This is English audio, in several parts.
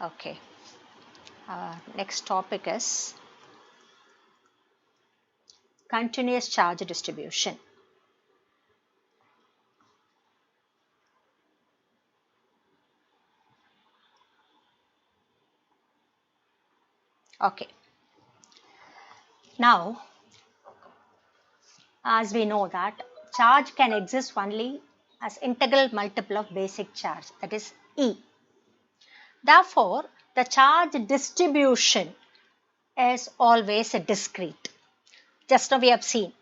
Okay. Next topic is continuous charge distribution. Okay. Now, as we know that charge can exist only as integral multiple of basic charge, that is E. Therefore, the charge distribution is always a discrete. Just now we have seen,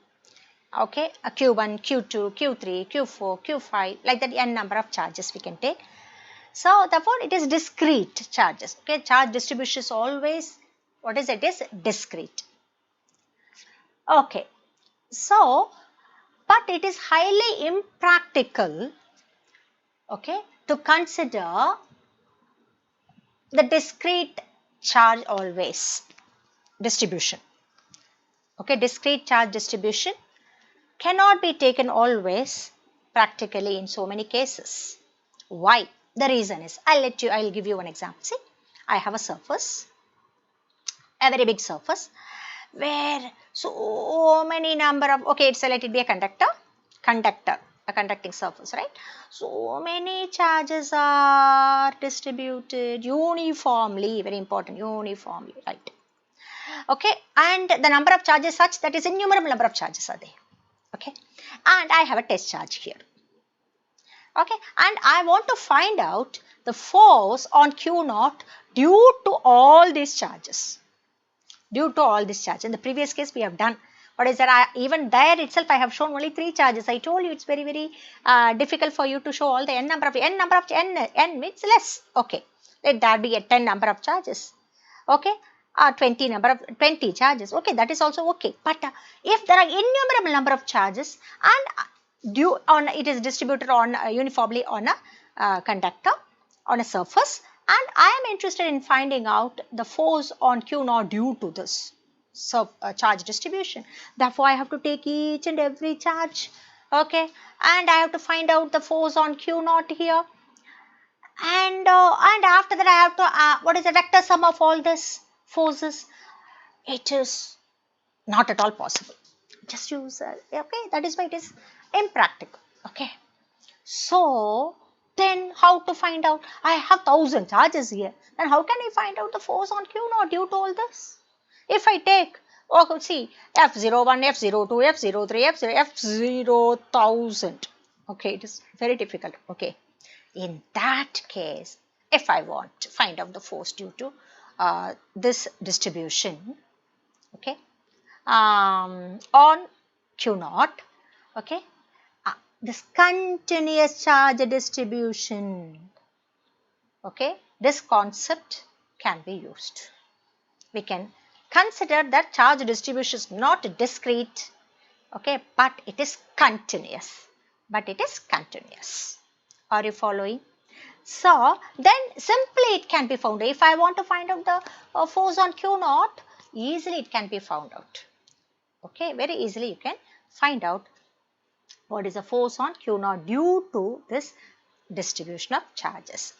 okay, a Q1, Q2, Q3, Q4, Q5, like that n number of charges we can take. So, therefore, it is discrete charges. Okay, charge distribution is always, what is it? Is discrete. Okay, so, but it is highly impractical, okay, to consider the discrete charge always distribution. Okay, discrete charge distribution cannot be taken always practically in so many cases. Why? The reason is, I'll give you one example. See, I have a surface, a very big surface, where so many number of, okay, let it be a conductor, a conducting surface, right? So many charges are distributed uniformly, very important, uniformly, right? Okay, and the number of charges such that is innumerable number of charges are there. Okay, and I have a test charge here. Okay, and I want to find out the force on Q naught due to all these charges. Due to all these charges. In the previous case, we have done. What is that? Even there itself, I have shown only 3 charges. I told you it's very, very difficult for you to show all the n number of n means less. Okay, let that be a 10 number of charges. Okay, 20 charges. Okay, that is also okay. But if there are innumerable number of charges and it is distributed on uniformly on a conductor, on a surface, and I am interested in finding out the force on Q naught due to this charge distribution. Therefore, I have to take each and every charge, okay, and I have to find out the force on Q naught here, and after that I have to what is the vector sum of all this forces. It is not at all possible. Just use okay, that is why it is impractical. Okay, so then how to find out? I have 1000 charges here. Then how can I find out the force on Q naught due to all this? If I take, okay, see, F01, F02, F03, F0,000. Okay, it is very difficult. Okay, in that case, if I want to find out the force due to this distribution, okay, on Q naught, okay, this continuous charge distribution, okay, this concept can be used. We can consider that charge distribution is not discrete, okay, but it is continuous. Are you following? So then simply it can be found. If I want to find out the force on Q naught, easily it can be found out. Okay, very easily you can find out what is the force on Q naught due to this distribution of charges.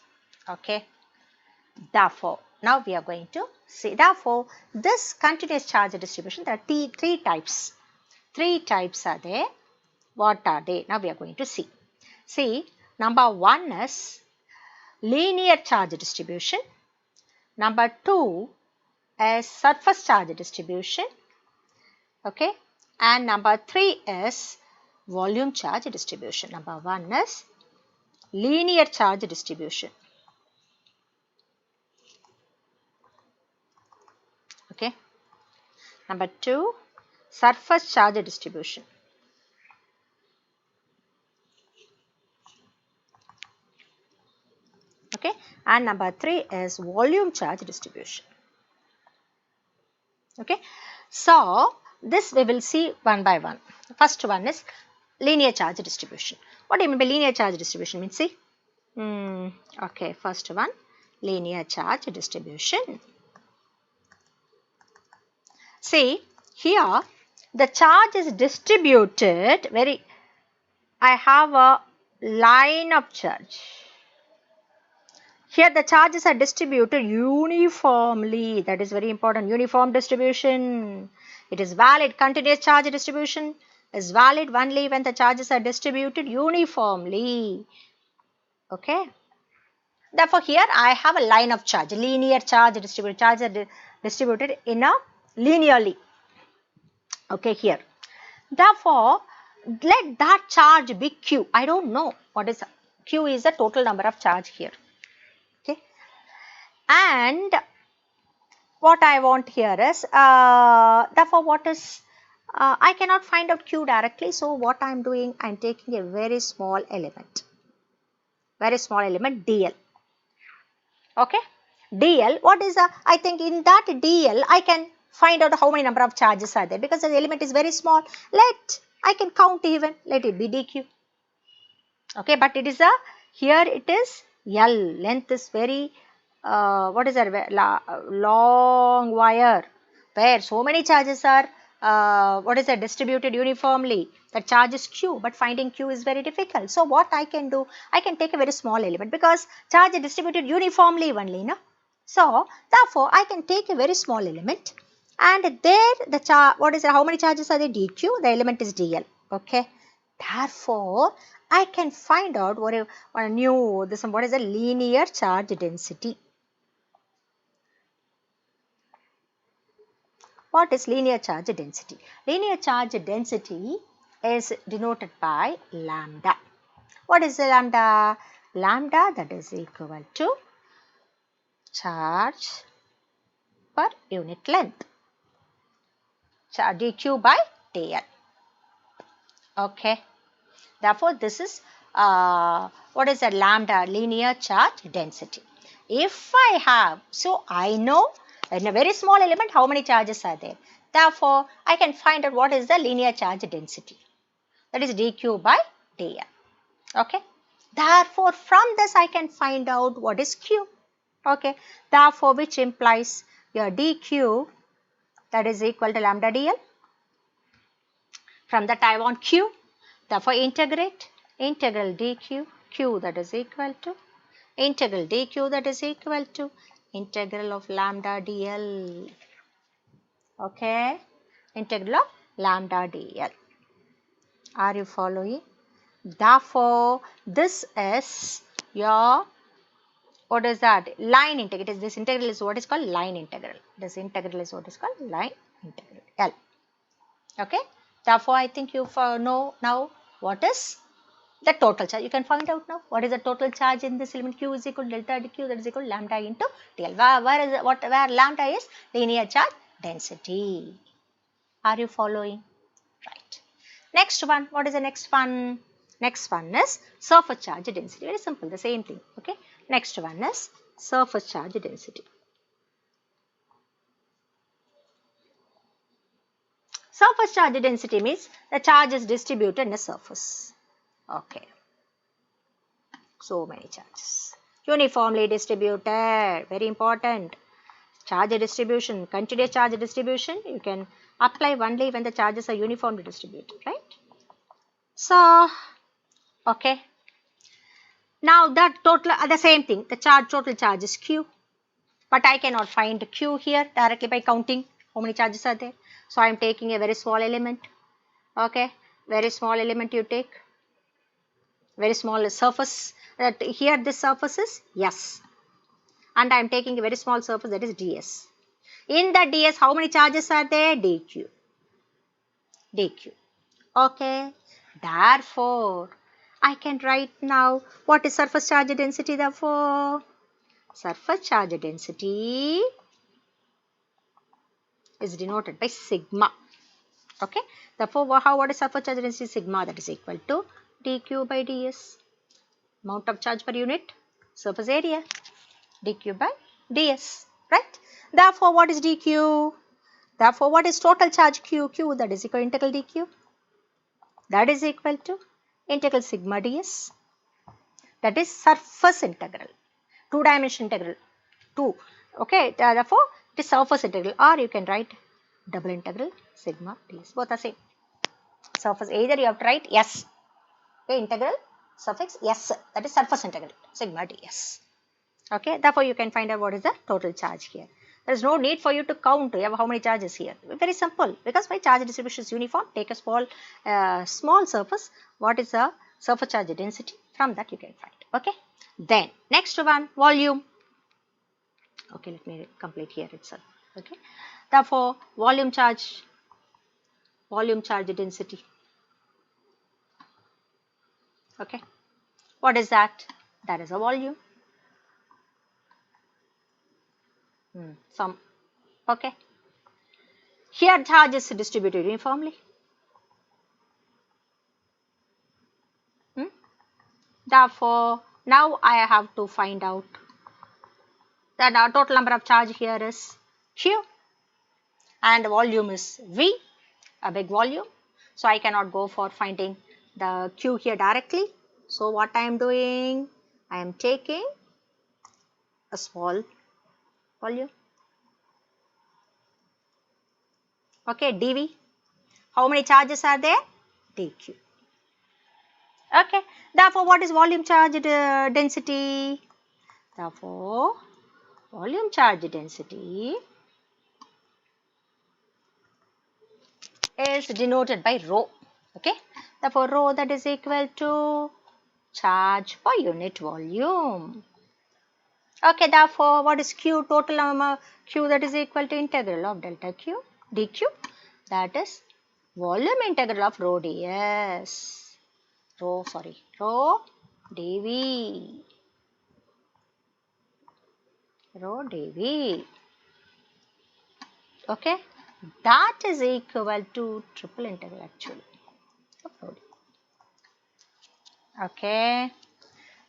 Okay, therefore now we are going to see, therefore this continuous charge distribution, there are three types. Three types are there. What are they? Now we are going to see. See, number one is linear charge distribution. Number two is surface charge distribution. Okay, and number three is volume charge distribution. Number one is linear charge distribution. Okay, number two, surface charge distribution. Okay, and number three is volume charge distribution. Okay, so this we will see one by one. First one is linear charge distribution. What do you mean by linear charge distribution? Means, see, okay, first one, linear charge distribution. See, here the charge is distributed I have a line of charge. Here the charges are distributed uniformly. That is very important. Uniform distribution. It is valid. Continuous charge distribution is valid only when the charges are distributed uniformly. Okay. Therefore, here I have a line of charge. Linear charge distributed. Charges are distributed in a linearly. Okay, here. Therefore, let that charge be Q. I don't know what is Q is the total number of charge here. Okay. And what I want here is, therefore what is, I cannot find out Q directly. So what I am doing, I am taking a very small element dl. Okay. dl, what is the, I think in that dl, I can find out how many number of charges are there because the element is very small. I can count even, let it be dq. Okay, but it is a, here it is L, length is very, what is that, long wire where so many charges are, what is that, distributed uniformly. The charge is Q, but finding Q is very difficult. So what I can do, I can take a very small element because charge is distributed uniformly only, no? So therefore I can take a very small element and there the charge, what is it, how many charges are there, dq, the element is dl. Okay. Therefore, I can find out what is a linear charge density. What is linear charge density? Linear charge density is denoted by lambda. What is the lambda? Lambda, that is equal to charge per unit length. Charge dq by dl. Okay. Therefore, this is what is a lambda, linear charge density. If I have, so I know in a very small element how many charges are there. Therefore, I can find out what is the linear charge density. That is dq by dl. Okay. Therefore, from this I can find out what is q. Okay. Therefore, which implies your dq, that is equal to lambda dl. From that I want q. Therefore, integrate integral dq, q that is equal to integral dq that is equal to integral of lambda dl. Okay, integral of lambda dl. Are you following? Therefore, this is your, what is that, line integral. This integral is what is called line integral. This integral is what is called line integral, L. Okay. Therefore, I think you know now what is the total charge. You can find out now what is the total charge in this element. Q is equal to delta dq, that is equal to lambda into dl. Where lambda is linear charge density. Are you following? Right. Next one. What is the next one? Next one is surface charge density. Very simple. The same thing. Okay. Next one is surface charge density. Surface charge density means the charge is distributed in a surface. Okay. So many charges. Uniformly distributed. Very important. Charge distribution, continuous charge distribution, you can apply only when the charges are uniformly distributed, right? So, okay. Now that total, the same thing, the total charge is Q. But I cannot find Q here directly by counting how many charges are there. So, I am taking a very small element. Okay, very small element you take. Very small surface. Here this surface is S. And I am taking a very small surface, that is ds. In the ds, how many charges are there? dq. dq. Okay. Therefore, I can write now what is surface charge density. Therefore, surface charge density is denoted by sigma. Okay. Therefore, what is surface charge density? Sigma, that is equal to dq by ds. Amount of charge per unit surface area, dq by ds, right? Therefore, what is dq? Therefore, what is total charge q? Q, that is equal to integral dq. That is equal to integral sigma ds. That is surface integral, two-dimensional integral, 2. Okay, therefore, it is surface integral, or you can write double integral sigma ds. Both are same. Surface, either you have to write s. Okay, integral suffix s, that is surface integral sigma ds. Okay, therefore you can find out what is the total charge here. There is no need for you to count how many charges here. Very simple, because my charge distribution is uniform. Take a small surface. What is the surface charge density? From that you can find. Okay. Then next one, volume. Okay, let me complete here itself. Okay. Therefore, volume charge density. Okay. What is that? That is a volume. Some. Okay. Here charge is distributed uniformly. Therefore, now I have to find out that the total number of charge here is Q and volume is V, a big volume. So, I cannot go for finding the Q here directly. So, what I am doing? I am taking a small volume. Okay, dV. How many charges are there? dQ. Okay, therefore, what is volume charge density? Therefore, volume charge density is denoted by rho. Okay, therefore, rho that is equal to charge per unit volume. Okay, therefore, what is Q? Total amount Q that is equal to integral of delta Q dQ, that is volume integral of rho ds. Rho dV. Rho dV. Okay, that is equal to triple integral actually. Okay,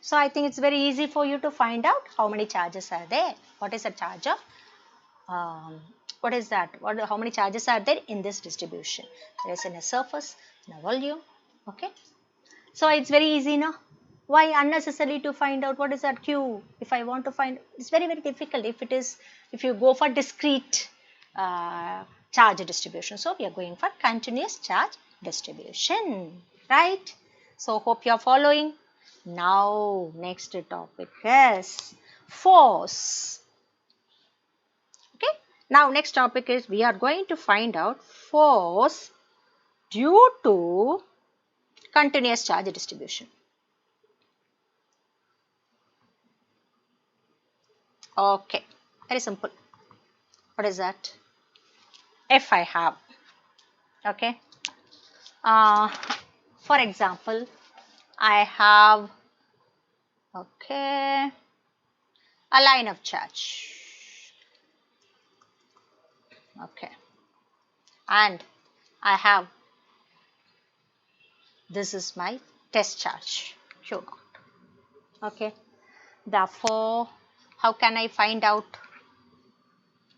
so I think it's very easy for you to find out how many charges are there. What is the charge of what is that? How many charges are there in this distribution? There is in a surface, in a volume. Okay, so it's very easy now. Why unnecessary to find out what is that Q? If I want to find, it's very difficult if you go for discrete charge distribution. So we are going for continuous charge distribution, right? So hope you are following. Now next topic is force. Okay. Now next topic is we are going to find out force due to continuous charge distribution. Okay, very simple. What is that? If I have, okay, uh, for example, I have, okay, a line of charge, okay, and I have, this is my test charge, Q naught, okay. Therefore, how can I find out?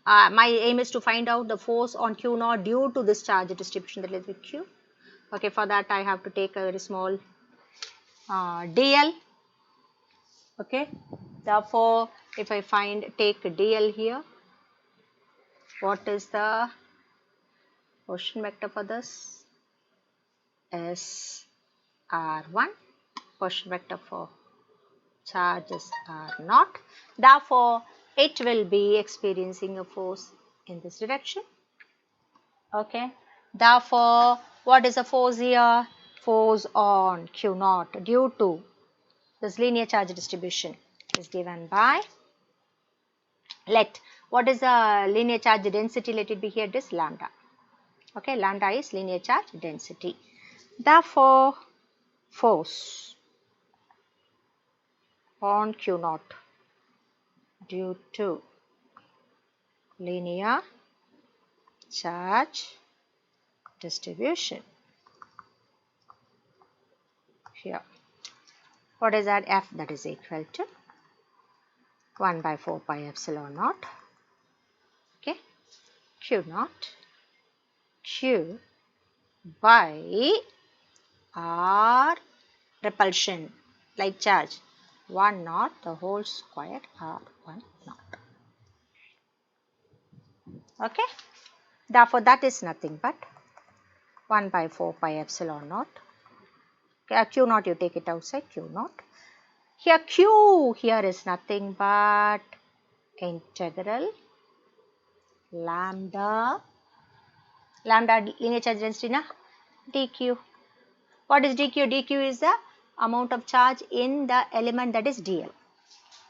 My aim is to find out the force on Q naught due to this charge distribution, that is with Q. Okay, for that I have to take a very small dl. Okay, therefore, if I take dl here, what is the motion vector for this? S(r1), motion vector for charges r0. Therefore, it will be experiencing a force in this direction. Okay, therefore, what is the force here? Force on Q0 due to this linear charge distribution is given by, what is the linear charge density? Let it be here, this lambda. Okay, lambda is linear charge density. Therefore, force on Q0 due to linear charge distribution. Here, what is that? F that is equal to 1 by 4 pi epsilon naught. Okay, Q naught Q by R repulsion, like charge 1 naught the whole square R1 naught. Okay, therefore that is nothing but 1 by 4 pi epsilon naught. Okay, Q naught you take it outside, Q naught Here Q here is nothing but integral lambda linear charge density na dq. What is dq? dq is the amount of charge in the element that is dl.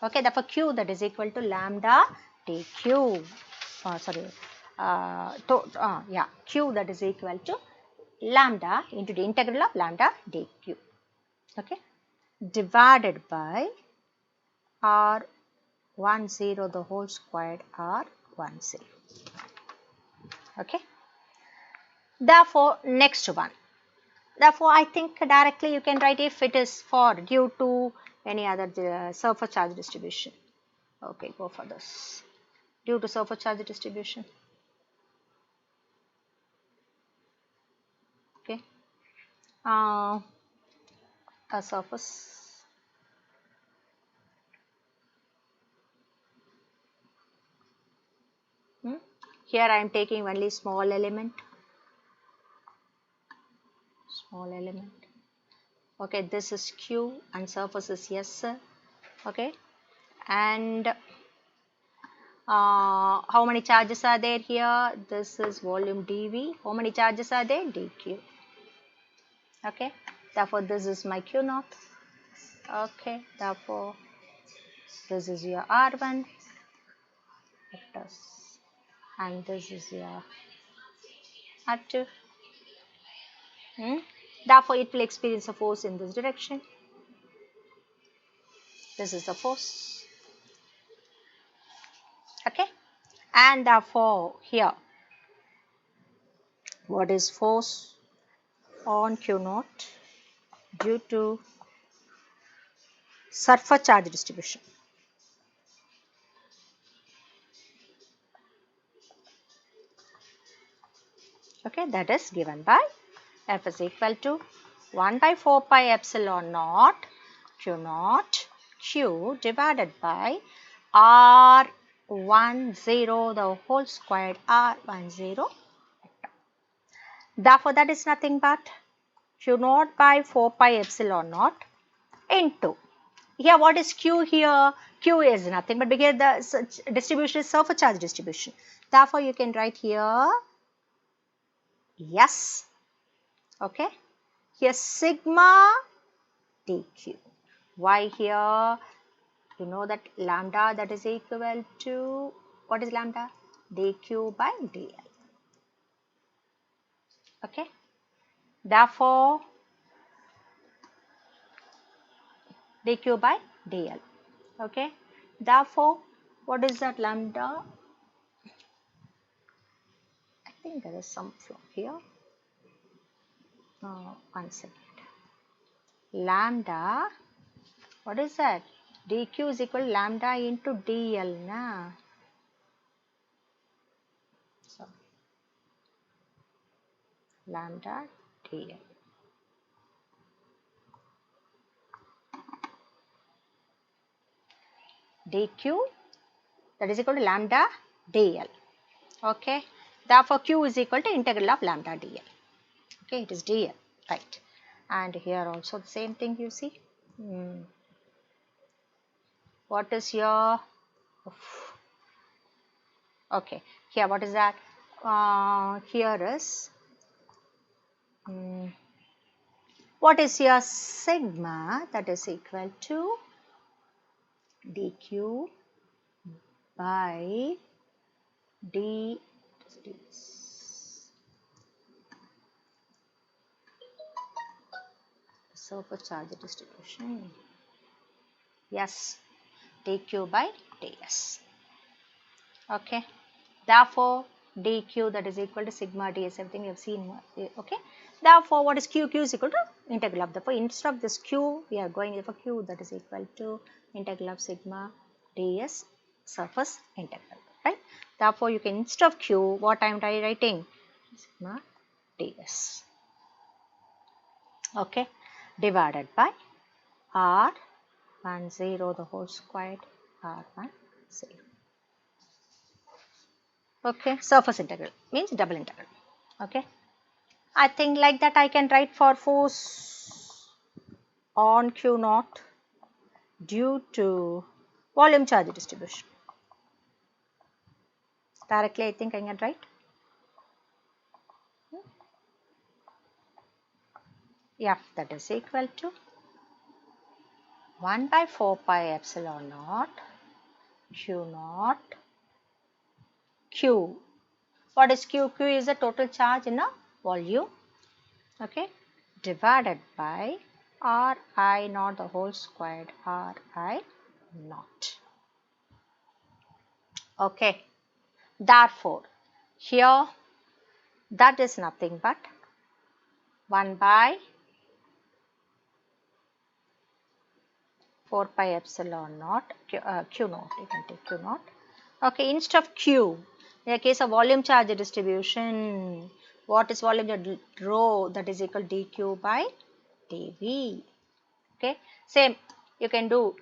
Okay, therefore q that is equal to lambda dq. Q that is equal to lambda into the integral of lambda dq. Okay, divided by r10 the whole squared r10. Okay, therefore next one. Therefore, I think directly you can write if it is for due to any other surface charge distribution. Okay, go for this. Due to surface charge distribution. Okay. A surface. Here I am taking only small element. Small element. Okay, this is Q and surface is S. Okay, and how many charges are there here? This is volume dV. How many charges are there? dq. Okay, therefore this is my q naught. Okay, therefore this is your r1 and this is your r2. Therefore it will experience a force in this direction. This is the force. Okay, and therefore here what is force on q naught due to surface charge distribution? Okay, that is given by F is equal to 1 by 4 pi epsilon naught q naught q divided by r10 the whole squared r10. Therefore that is nothing but q naught by 4 pi epsilon naught into, here what is q here? Q is nothing but because the distribution is surface charge distribution. Therefore you can write here yes. Okay, here sigma dq. Why here? You know that lambda that is equal to, what is lambda? dq by dl. Okay, therefore dq by dl. Okay, therefore what is that lambda? I think there is some flaw here. One second. Lambda, what is that? dq is equal to lambda into dl na. So lambda dl. dq that is equal to lambda dl. Okay, therefore q is equal to integral of lambda dl. Okay, it is dl, right? And here also the same thing you see. What is your, okay, here what is that? Here is what is your sigma that is equal to dq by d surface charge distribution. Yes, dq by ds. Okay, therefore dq that is equal to sigma ds, everything you have seen. Okay, therefore what is q? Q is equal to integral of the, for instead of this q we are going for q that is equal to integral of sigma ds surface integral, right? Therefore you can, instead of q, what I am writing? Sigma ds. Okay, divided by r10 the whole squared r10. Okay, surface integral means double integral. Okay, I think like that I can write for force on q naught due to volume charge distribution. Directly I think I can write. F that is equal to 1 by 4 pi epsilon naught Q naught Q. What is Q? Q is the total charge in a volume, okay, divided by Ri naught the whole squared Ri naught. Okay, therefore here that is nothing but 1 by 4 pi epsilon naught Q naught, you can take Q naught. Okay, instead of Q, in the case of volume charge distribution, what is volume charge? Rho, that is equal to dq by dv. Okay, same you can do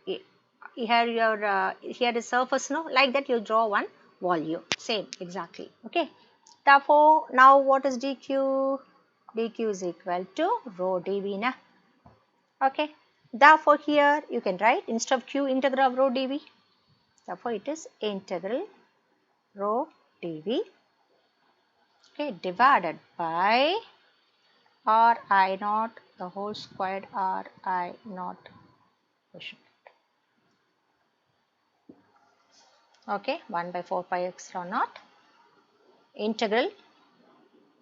here. Your here is surface, no, like that you draw one volume, same exactly. Okay, therefore now what is dq? Dq is equal to rho dv na. Okay, therefore here you can write instead of q, integral of rho dv. Therefore it is integral rho dv, okay, divided by Ri naught the whole squared Ri naught quotient. Okay, 1 by 4 pi epsilon naught integral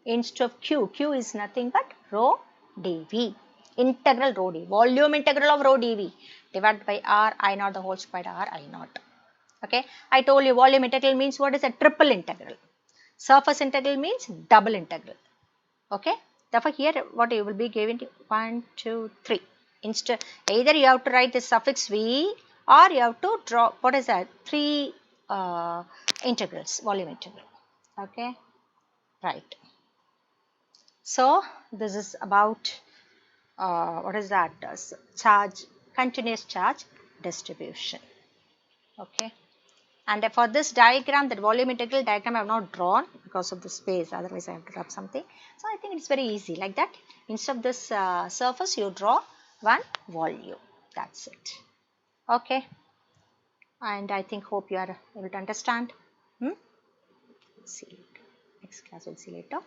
instead of q is nothing but rho dv, integral rho dv, volume integral of rho dv divided by Ri naught the whole squared Ri naught. Okay, I told you volume integral means what is a triple integral. Surface integral means double integral. Okay, therefore here what you will be given 1, 2, 3. Instead, either you have to write the suffix v or you have to draw what is that 3 integrals, volume integral. Okay, right. So this is about what is that charge, continuous charge distribution. Okay. And for this diagram, that volume integral diagram I have not drawn because of the space, otherwise I have to draw something. So I think it's very easy like that. Instead of this surface, you draw one volume. That's it. Okay. And I think hope you are able to understand. See you later. Next class we'll see you later.